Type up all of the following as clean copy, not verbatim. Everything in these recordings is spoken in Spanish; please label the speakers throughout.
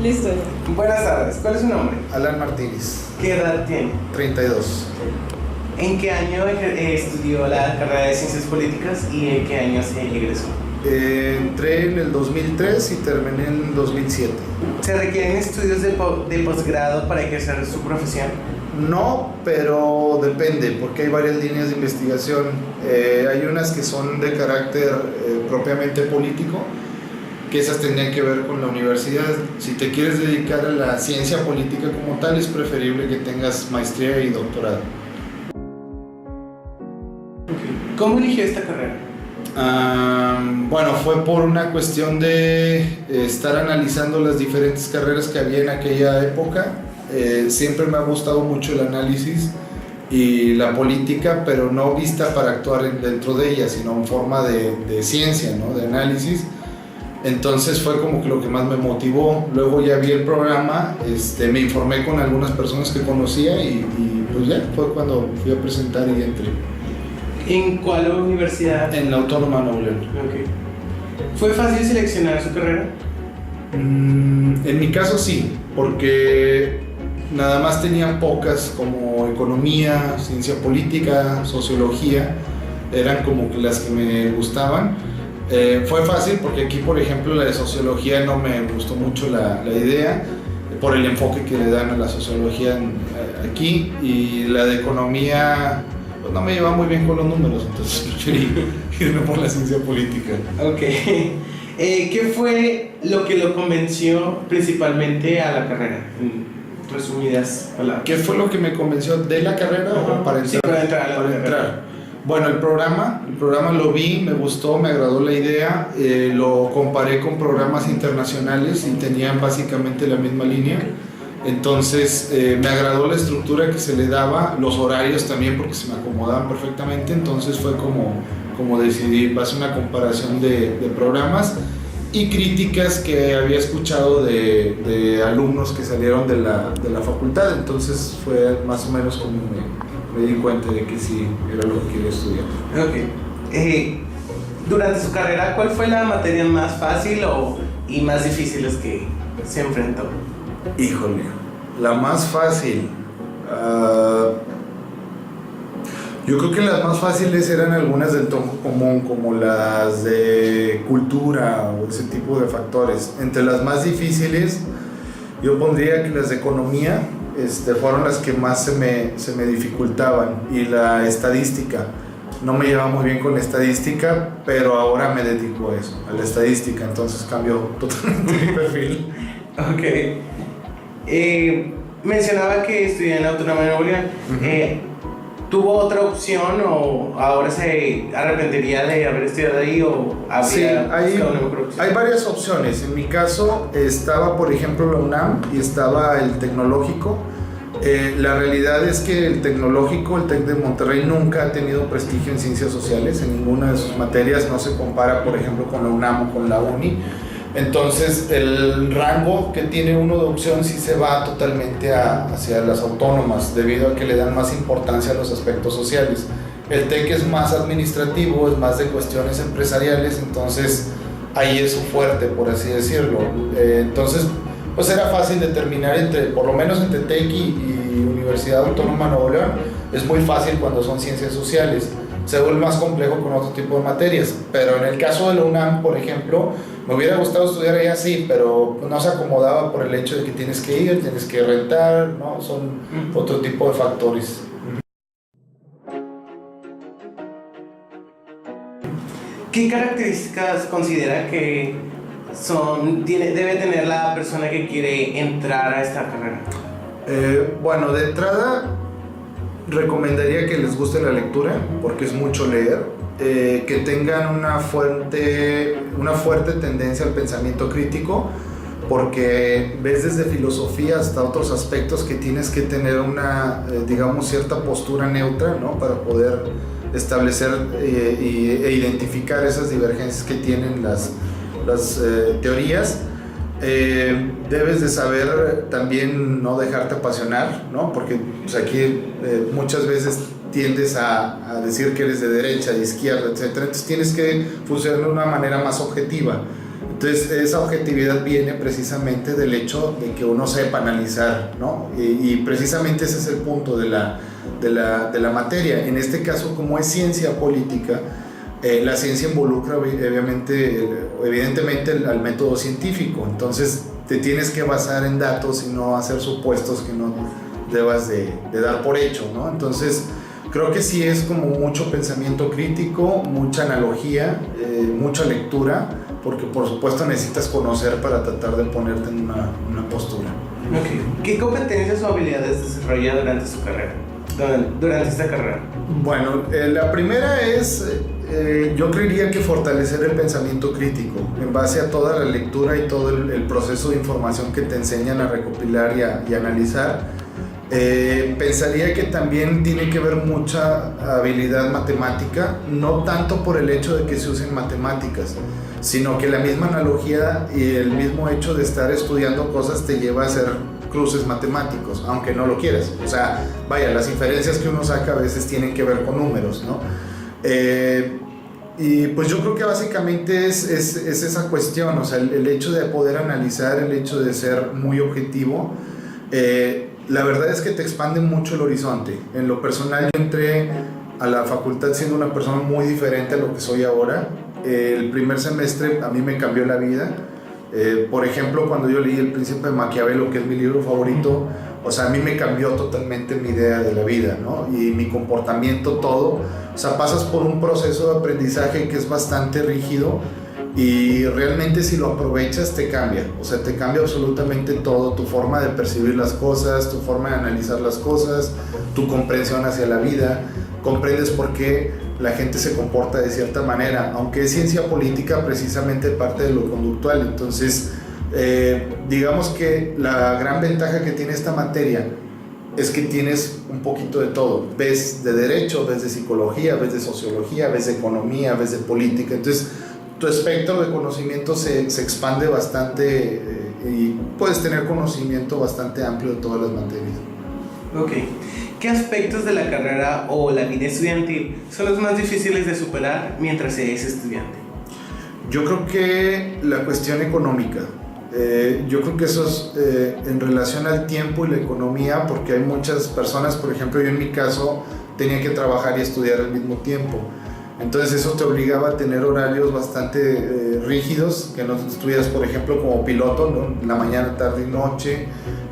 Speaker 1: Listo ya.
Speaker 2: Buenas tardes, ¿cuál es su nombre?
Speaker 3: Alan Martínez,
Speaker 2: ¿Qué edad tiene?
Speaker 3: 32.
Speaker 2: ¿En qué año estudió la carrera de Ciencias Políticas y en qué año se egresó?
Speaker 3: Entré en el 2003 y terminé en el 2007.
Speaker 2: ¿Se requieren estudios de posgrado para ejercer su profesión?
Speaker 3: No, pero depende, porque hay varias líneas de investigación. Hay unas que son de carácter propiamente político, que esas tendrían que ver con la universidad. Si te quieres dedicar a la ciencia política como tal, es preferible que tengas maestría y doctorado.
Speaker 2: ¿Cómo eligió esta carrera?
Speaker 3: Bueno, fue por una cuestión de estar analizando las diferentes carreras que había en aquella época. Siempre me ha gustado mucho el análisis y la política, pero no vista para actuar dentro de ella, sino en forma de ciencia, ¿no? De análisis. Entonces fue como que lo que más me motivó. Luego ya vi el programa, me informé con algunas personas que conocía y pues ya fue cuando fui a presentar y entré.
Speaker 2: ¿En cuál universidad?
Speaker 3: En la Autónoma de Nuevo León.
Speaker 2: Okay. ¿Fue fácil seleccionar su carrera?
Speaker 3: En mi caso sí, porque nada más tenía pocas como economía, ciencia política, sociología, eran como que las que me gustaban. Fue fácil porque aquí, por ejemplo, la de sociología no me gustó mucho la idea, por el enfoque que le dan a la sociología aquí, y la de economía pues no me llevaba muy bien con los números, entonces preferí irme por la ciencia política.
Speaker 2: Ok. ¿Qué fue lo que lo convenció principalmente a la carrera? En resumidas palabras.
Speaker 3: ¿Qué fue lo que me convenció de la carrera o para entrar?
Speaker 2: Sí, para entrar a la
Speaker 3: para
Speaker 2: carrera.
Speaker 3: entrar. Bueno, el programa lo vi, me gustó, me agradó la idea, lo comparé con programas internacionales y tenían básicamente la misma línea. Entonces me agradó la estructura que se le daba, los horarios también porque se me acomodaban perfectamente, entonces fue como decidí, va a ser una comparación de programas y críticas que había escuchado de alumnos que salieron de la facultad, entonces fue más o menos como me di cuenta de que sí, era lo que quería estudiar.
Speaker 2: Ok. Durante su carrera, ¿cuál fue la materia más fácil y más difícil que se enfrentó?
Speaker 3: Híjole, la más fácil. Yo creo que las más fáciles eran algunas del tronco común, como las de cultura o ese tipo de factores. Entre las más difíciles, yo pondría que las de economía fueron las que más se me dificultaban, y la estadística. No me llevaba muy bien con la estadística, pero ahora me dedico a eso, a la estadística, entonces cambio totalmente mi perfil.
Speaker 2: Ok. Mencionaba que estudió en la Autónoma de Nuevo León. ¿Tuvo otra opción o ahora se arrepentiría de haber estudiado ahí o habría
Speaker 3: Sí,
Speaker 2: buscado una mejor opción?
Speaker 3: hay varias opciones. En mi caso estaba, por ejemplo, la UNAM y estaba el Tecnológico. La realidad es que el Tecnológico, el TEC de Monterrey, nunca ha tenido prestigio en ciencias sociales. En ninguna de sus materias no se compara, por ejemplo, con la UNAM o con la UNI. Entonces el rango que tiene uno de opción sí se va totalmente hacia las autónomas, debido a que le dan más importancia a los aspectos sociales. El TEC es más administrativo, es más de cuestiones empresariales, entonces ahí es su fuerte, por así decirlo. Entonces pues era fácil determinar por lo menos entre TEC y Universidad Autónoma de Nuevo León. Es muy fácil cuando son ciencias sociales, se vuelve más complejo con otro tipo de materias, pero en el caso de la UNAM, por ejemplo, me hubiera gustado estudiar allá, sí, pero no se acomodaba por el hecho de que tienes que ir, tienes que rentar, ¿no? Son otro tipo de factores.
Speaker 2: ¿Qué características considera que debe tener la persona que quiere entrar a esta carrera?
Speaker 3: Bueno, de entrada recomendaría que les guste la lectura, porque es mucho leer. Que tengan una fuerte tendencia al pensamiento crítico, porque ves desde filosofía hasta otros aspectos que tienes que tener una, digamos, cierta postura neutra, ¿no? Para poder establecer e identificar esas divergencias que tienen las teorías. Debes de saber también no dejarte apasionar, ¿no? Porque pues, aquí muchas veces tiendes a decir que eres de derecha, de izquierda, etc. Entonces tienes que funcionar de una manera más objetiva. Entonces esa objetividad viene precisamente del hecho de que uno sepa analizar, ¿no? Y precisamente ese es el punto de la materia. En este caso, como es ciencia política, la ciencia involucra evidentemente al método científico. Entonces te tienes que basar en datos y no hacer supuestos que no debas de dar por hecho, ¿no? Entonces creo que sí es como mucho pensamiento crítico, mucha analogía, mucha lectura, porque por supuesto necesitas conocer para tratar de ponerte en una postura.
Speaker 2: Okay. ¿Qué competencias o habilidades desarrolla durante su carrera? Durante esta carrera.
Speaker 3: Bueno, la primera es, yo creería que fortalecer el pensamiento crítico en base a toda la lectura y todo el proceso de información que te enseñan a recopilar y analizar. Pensaría que también tiene que ver mucha habilidad matemática, no tanto por el hecho de que se usen matemáticas, sino que la misma analogía y el mismo hecho de estar estudiando cosas te lleva a hacer cruces matemáticos, aunque no lo quieras. O sea, vaya, las inferencias que uno saca a veces tienen que ver con números, ¿no? Y pues yo creo que básicamente es esa cuestión, o sea, el hecho de poder analizar, el hecho de ser muy objetivo. La verdad es que te expande mucho el horizonte. En lo personal, yo entré a la facultad siendo una persona muy diferente a lo que soy ahora. El primer semestre a mí me cambió la vida. Por ejemplo, cuando yo leí El Príncipe de Maquiavelo, que es mi libro favorito, o sea, a mí me cambió totalmente mi idea de la vida, ¿no? Y mi comportamiento, todo. O sea, pasas por un proceso de aprendizaje que es bastante rígido y realmente si lo aprovechas te cambia. O sea, te cambia absolutamente todo, tu forma de percibir las cosas, tu forma de analizar las cosas, tu comprensión hacia la vida. Comprendes por qué la gente se comporta de cierta manera, aunque es ciencia política, precisamente parte de lo conductual. Entonces, digamos que la gran ventaja que tiene esta materia es que tienes un poquito de todo. Ves de derecho, ves de psicología, ves de sociología, ves de economía, ves de política. Entonces, tu espectro de conocimiento se expande bastante y puedes tener conocimiento bastante amplio de todas las materias.
Speaker 2: Ok. ¿Qué aspectos de la carrera o la vida estudiantil son los más difíciles de superar mientras se es estudiante?
Speaker 3: Yo creo que la cuestión económica. Yo creo que eso es en relación al tiempo y la economía, porque hay muchas personas, por ejemplo, yo en mi caso tenía que trabajar y estudiar al mismo tiempo. Entonces eso te obligaba a tener horarios bastante rígidos, que no estudias, por ejemplo, como piloto, ¿no? La mañana, tarde y noche,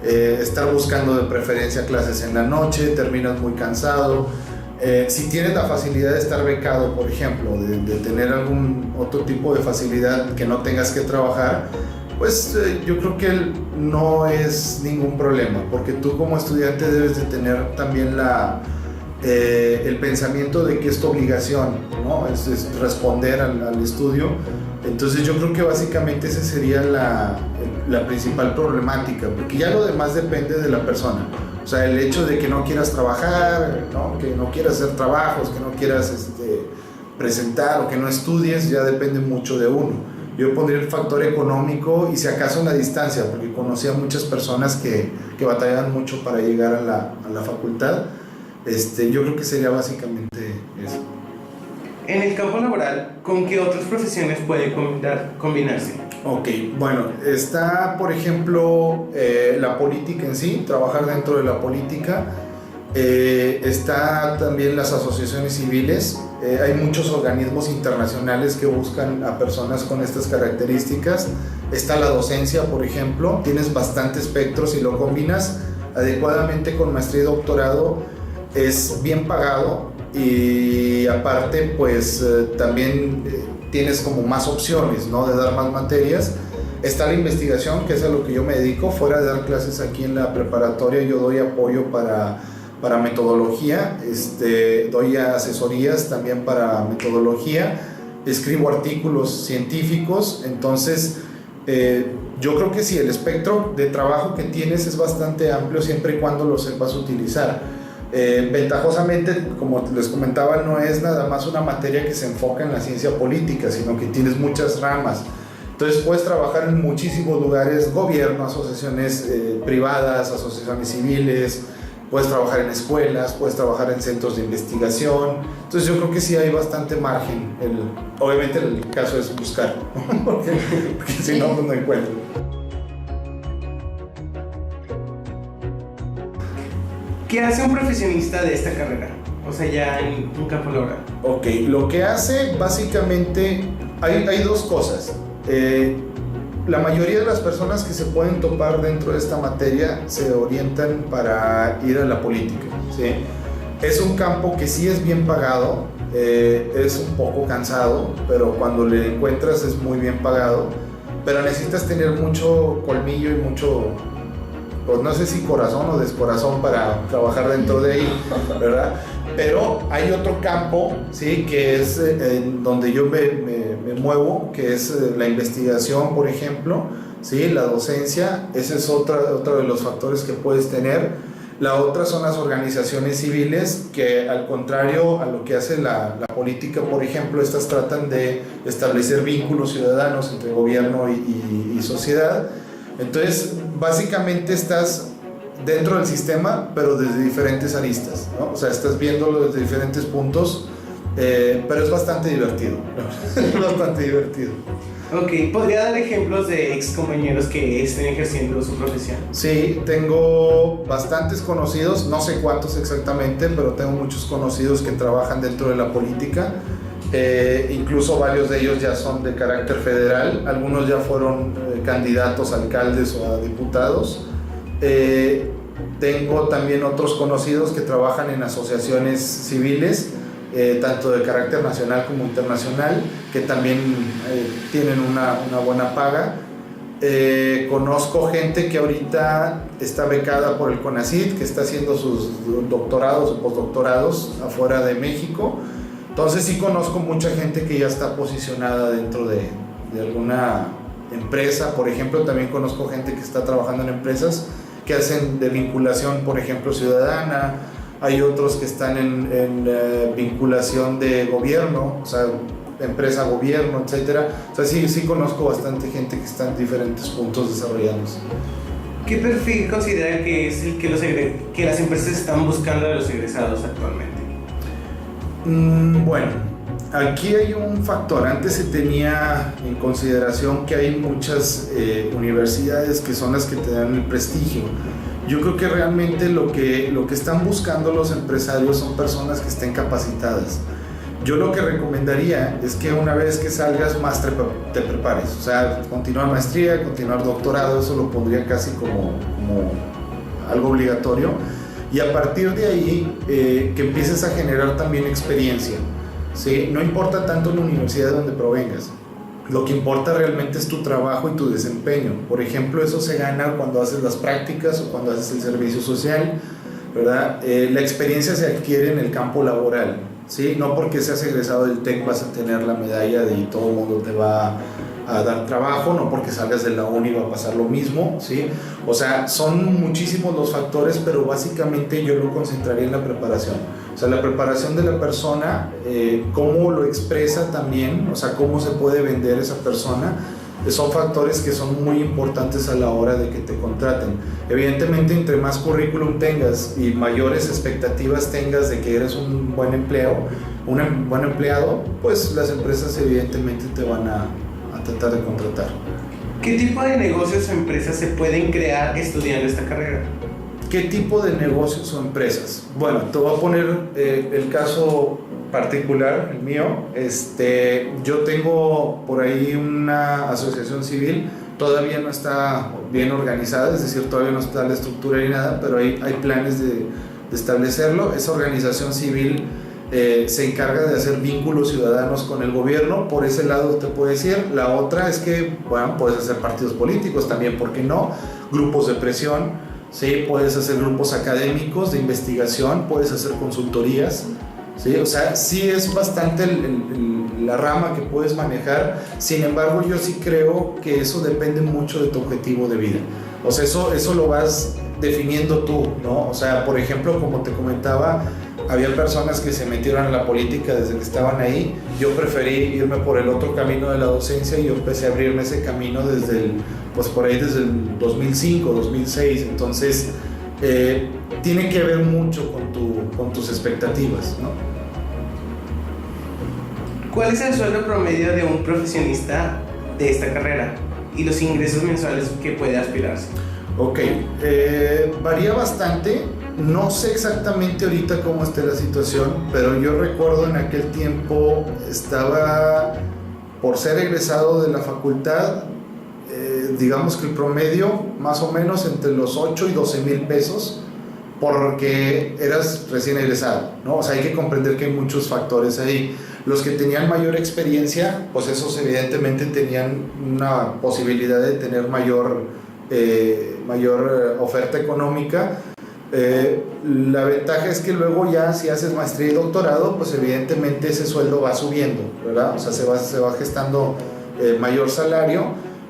Speaker 3: estar buscando de preferencia clases en la noche, terminas muy cansado. Si tienes la facilidad de estar becado, por ejemplo, de tener algún otro tipo de facilidad que no tengas que trabajar, pues yo creo que no es ningún problema, porque tú como estudiante debes de tener también el pensamiento de que es tu obligación, ¿no? Es responder al estudio. Entonces yo creo que básicamente esa sería la principal problemática, porque ya lo demás depende de la persona. O sea, el hecho de que no quieras trabajar, ¿no? Que no quieras hacer trabajos, que no quieras presentar o que no estudies, ya depende mucho de uno. Yo pondría el factor económico y si acaso la distancia, porque conocí a muchas personas que batallaban mucho para llegar a la facultad. Yo creo que sería básicamente eso.
Speaker 2: En el campo laboral, ¿con qué otras profesiones puede combinarse?
Speaker 3: Ok, bueno, está por ejemplo la política en sí, trabajar dentro de la política. Está también las asociaciones civiles. Hay muchos organismos internacionales que buscan a personas con estas características. Está la docencia, por ejemplo. Tienes bastante espectro si lo combinas adecuadamente con maestría y doctorado. Es bien pagado y aparte pues también tienes como más opciones, ¿no? De dar más materias. Está la investigación, que es a lo que yo me dedico. Fuera de dar clases aquí en la preparatoria, yo doy apoyo para metodología, doy asesorías también para metodología, escribo artículos científicos. Entonces yo creo que sí, el espectro de trabajo que tienes es bastante amplio siempre y cuando lo sepas utilizar. Ventajosamente, como les comentaba, no es nada más una materia que se enfoca en la ciencia política, sino que tienes muchas ramas. Entonces puedes trabajar en muchísimos lugares: gobierno, asociaciones privadas, asociaciones civiles, puedes trabajar en escuelas, puedes trabajar en centros de investigación. Entonces yo creo que sí hay bastante margen. Obviamente el caso es buscar, porque si no, pues no encuentro.
Speaker 2: ¿Qué hace un profesionista de esta carrera? O sea, ya en un campo laboral.
Speaker 3: Ok, lo que hace básicamente, hay dos cosas. La mayoría de las personas que se pueden topar dentro de esta materia se orientan para ir a la política, ¿sí? Es un campo que sí es bien pagado, es un poco cansado, pero cuando le encuentras es muy bien pagado, pero necesitas tener mucho colmillo y mucho, pues no sé si corazón o descorazón para trabajar dentro de ahí, ¿verdad? Pero hay otro campo, ¿sí? Que es donde yo me muevo, que es la investigación, por ejemplo, ¿sí? La docencia. Ese es otro de los factores que puedes tener. La otra son las organizaciones civiles, que al contrario a lo que hace la política, por ejemplo, estas tratan de establecer vínculos ciudadanos entre gobierno y sociedad. Entonces, básicamente estás dentro del sistema, pero desde diferentes aristas, ¿no? O sea, estás viéndolo desde diferentes puntos, pero es bastante divertido, ¿no? Es bastante divertido.
Speaker 2: Ok, ¿podría dar ejemplos de ex compañeros que estén ejerciendo su profesión?
Speaker 3: Sí, tengo bastantes conocidos, no sé cuántos exactamente, pero tengo muchos conocidos que trabajan dentro de la política. Incluso varios de ellos ya son de carácter federal, algunos ya fueron candidatos a alcaldes o a diputados. Tengo también otros conocidos que trabajan en asociaciones civiles, tanto de carácter nacional como internacional, que también tienen una buena paga. Conozco gente que ahorita está becada por el CONACYT, que está haciendo sus doctorados o postdoctorados afuera de México. Entonces sí conozco mucha gente que ya está posicionada dentro de alguna empresa. Por ejemplo, también conozco gente que está trabajando en empresas que hacen de vinculación, por ejemplo, ciudadana. Hay otros que están en vinculación de gobierno, o sea, empresa-gobierno, etc. O sea, sí conozco bastante gente que está en diferentes puntos desarrollándose.
Speaker 2: ¿Qué perfil considera que es el que las empresas están buscando de los egresados actualmente?
Speaker 3: Bueno, aquí hay un factor. Antes se tenía en consideración que hay muchas universidades que son las que te dan el prestigio. Yo creo que realmente lo que están buscando los empresarios son personas que estén capacitadas. Yo lo que recomendaría es que una vez que salgas más te prepares, o sea, continuar maestría, continuar doctorado, eso lo pondría casi como algo obligatorio. Y a partir de ahí que empieces a generar también experiencia, ¿sí? No importa tanto la universidad de donde provengas, lo que importa realmente es tu trabajo y tu desempeño. Por ejemplo, eso se gana cuando haces las prácticas o cuando haces el servicio social, ¿verdad? La experiencia se adquiere en el campo laboral, ¿sí? No porque seas egresado del TEC vas a tener la medalla de y todo el mundo te va a dar trabajo, no porque salgas de la uni va a pasar lo mismo, ¿sí? O sea, son muchísimos los factores, pero básicamente yo lo concentraría en la preparación. O sea, la preparación de la persona, cómo lo expresa también, o sea, cómo se puede vender esa persona, son factores que son muy importantes a la hora de que te contraten. Evidentemente, entre más currículum tengas y mayores expectativas tengas de que eres un buen buen empleado, pues las empresas evidentemente te van a tratar de contratar.
Speaker 2: ¿Qué tipo de negocios o empresas se pueden crear estudiando esta carrera?
Speaker 3: ¿Qué tipo de negocios o empresas? Bueno, te voy a poner el caso particular, el mío. Yo tengo por ahí una asociación civil, todavía no está bien organizada, es decir, todavía no está la estructura ni nada, pero hay planes de establecerlo. Esa organización civil se encarga de hacer vínculos ciudadanos con el gobierno. Por ese lado te puedo decir. La otra es que, bueno, puedes hacer partidos políticos también, ¿por qué no? Grupos de presión, ¿sí? Puedes hacer grupos académicos de investigación, puedes hacer consultorías, ¿sí? O sea, sí es bastante la rama que puedes manejar. Sin embargo, yo sí creo que eso depende mucho de tu objetivo de vida. O sea, eso lo vas definiendo tú, ¿no? O sea, por ejemplo, como te comentaba, había personas que se metieron en la política desde que estaban ahí. Yo preferí irme por el otro camino de la docencia y yo empecé a abrirme ese camino desde el 2005, 2006. Entonces, tiene que ver mucho con tus expectativas, ¿no?
Speaker 2: ¿Cuál es el sueldo promedio de un profesionista de esta carrera y los ingresos mensuales que puede aspirarse?
Speaker 3: Ok, varía bastante. No sé exactamente ahorita cómo está la situación, pero yo recuerdo en aquel tiempo estaba por ser egresado de la facultad, digamos que el promedio más o menos entre los 8 y 12 mil pesos porque eras recién egresado, ¿no? O sea, hay que comprender que hay muchos factores ahí. Los que tenían mayor experiencia, pues esos evidentemente tenían una posibilidad de tener mayor oferta económica. La ventaja es que luego ya si haces maestría y doctorado, pues evidentemente ese sueldo va subiendo, ¿verdad? O sea, se va gestando mayor salario,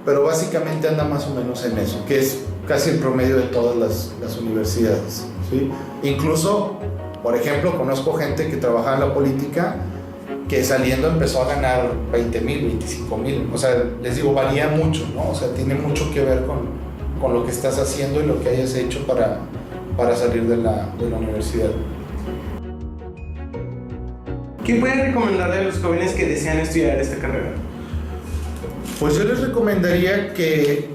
Speaker 3: pero básicamente anda más o menos en eso, que es casi el promedio de todas las universidades, ¿sí? Incluso, por ejemplo, conozco gente que trabaja en la política que saliendo empezó a ganar 20 mil, 25 mil, o sea, les digo, varía mucho, ¿no? O sea, tiene mucho que ver con lo que estás haciendo y lo que hayas hecho para salir de la universidad.
Speaker 2: ¿Qué puedes recomendarle a los jóvenes que desean estudiar esta carrera?
Speaker 3: Pues yo les recomendaría que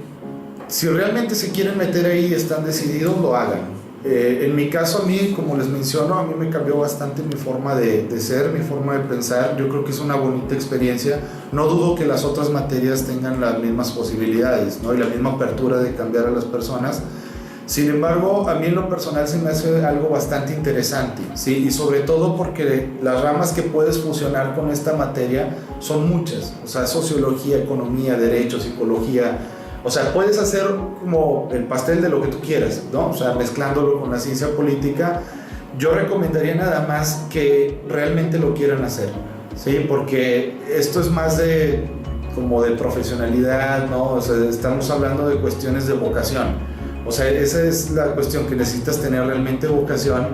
Speaker 3: si realmente se quieren meter ahí y están decididos, lo hagan. En mi caso, a mí, como les menciono, a mí me cambió bastante mi forma de ser, mi forma de pensar. Yo creo que es una bonita experiencia. No dudo que las otras materias tengan las mismas posibilidades, ¿no? Y la misma apertura de cambiar a las personas. Sin embargo, a mí en lo personal se me hace algo bastante interesante, ¿sí? Y sobre todo porque las ramas que puedes fusionar con esta materia son muchas. O sea, sociología, economía, derecho, psicología. O sea, puedes hacer como el pastel de lo que tú quieras, ¿no? O sea, mezclándolo con la ciencia política. Yo recomendaría nada más que realmente lo quieran hacer, ¿sí? Porque esto es más como de profesionalidad, ¿no? O sea, estamos hablando de cuestiones de vocación. O sea, esa es la cuestión, que necesitas tener realmente vocación.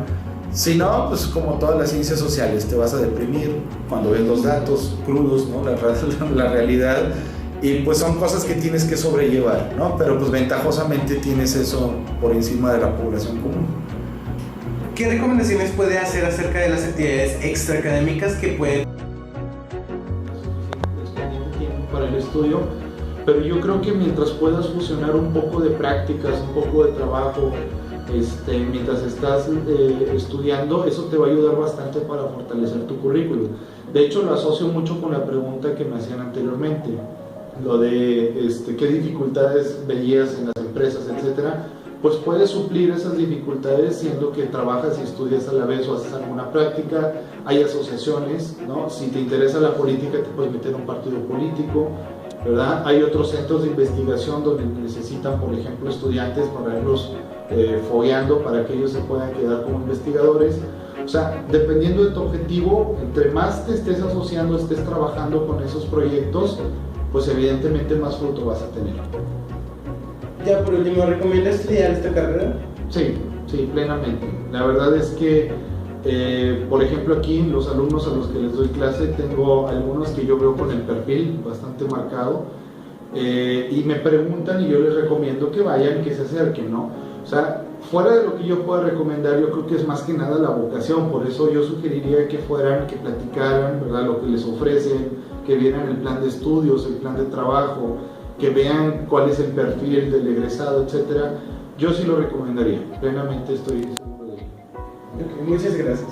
Speaker 3: Si no, pues como todas las ciencias sociales, te vas a deprimir cuando ves los datos crudos, ¿no? La realidad. Y pues son cosas que tienes que sobrellevar, ¿no? Pero pues ventajosamente tienes eso por encima de la población común.
Speaker 2: ¿Qué recomendaciones puede hacer acerca de las actividades extraacadémicas que pueden
Speaker 1: tiempo para el estudio? Pero yo creo que mientras puedas fusionar un poco de prácticas, un poco de trabajo, mientras estás estudiando, eso te va a ayudar bastante para fortalecer tu currículum. De hecho, lo asocio mucho con la pregunta que me hacían anteriormente, lo de qué dificultades veías en las empresas, etcétera. Pues puedes suplir esas dificultades siendo que trabajas y estudias a la vez o haces alguna práctica. Hay asociaciones, ¿no? Si te interesa la política, te puedes meter en un partido político, ¿verdad? Hay otros centros de investigación donde necesitan, por ejemplo, estudiantes para irlos fogueando para que ellos se puedan quedar como investigadores. O sea, dependiendo de tu objetivo, entre más te estés asociando, estés trabajando con esos proyectos, pues evidentemente más fruto vas a tener.
Speaker 2: Ya por último, ¿recomiendas estudiar esta carrera?
Speaker 1: Sí, plenamente. La verdad es que, por ejemplo, aquí los alumnos a los que les doy clase, tengo algunos que yo veo con el perfil bastante marcado y me preguntan y yo les recomiendo que vayan, que se acerquen, ¿no? O sea, fuera de lo que yo pueda recomendar, yo creo que es más que nada la vocación. Por eso yo sugeriría que fueran, que platicaran, ¿verdad?, lo que les ofrecen, que vieran el plan de estudios, el plan de trabajo, que vean cuál es el perfil del egresado, etcétera. Yo sí lo recomendaría, plenamente estoy seguro de ello.
Speaker 2: Okay, muchas gracias.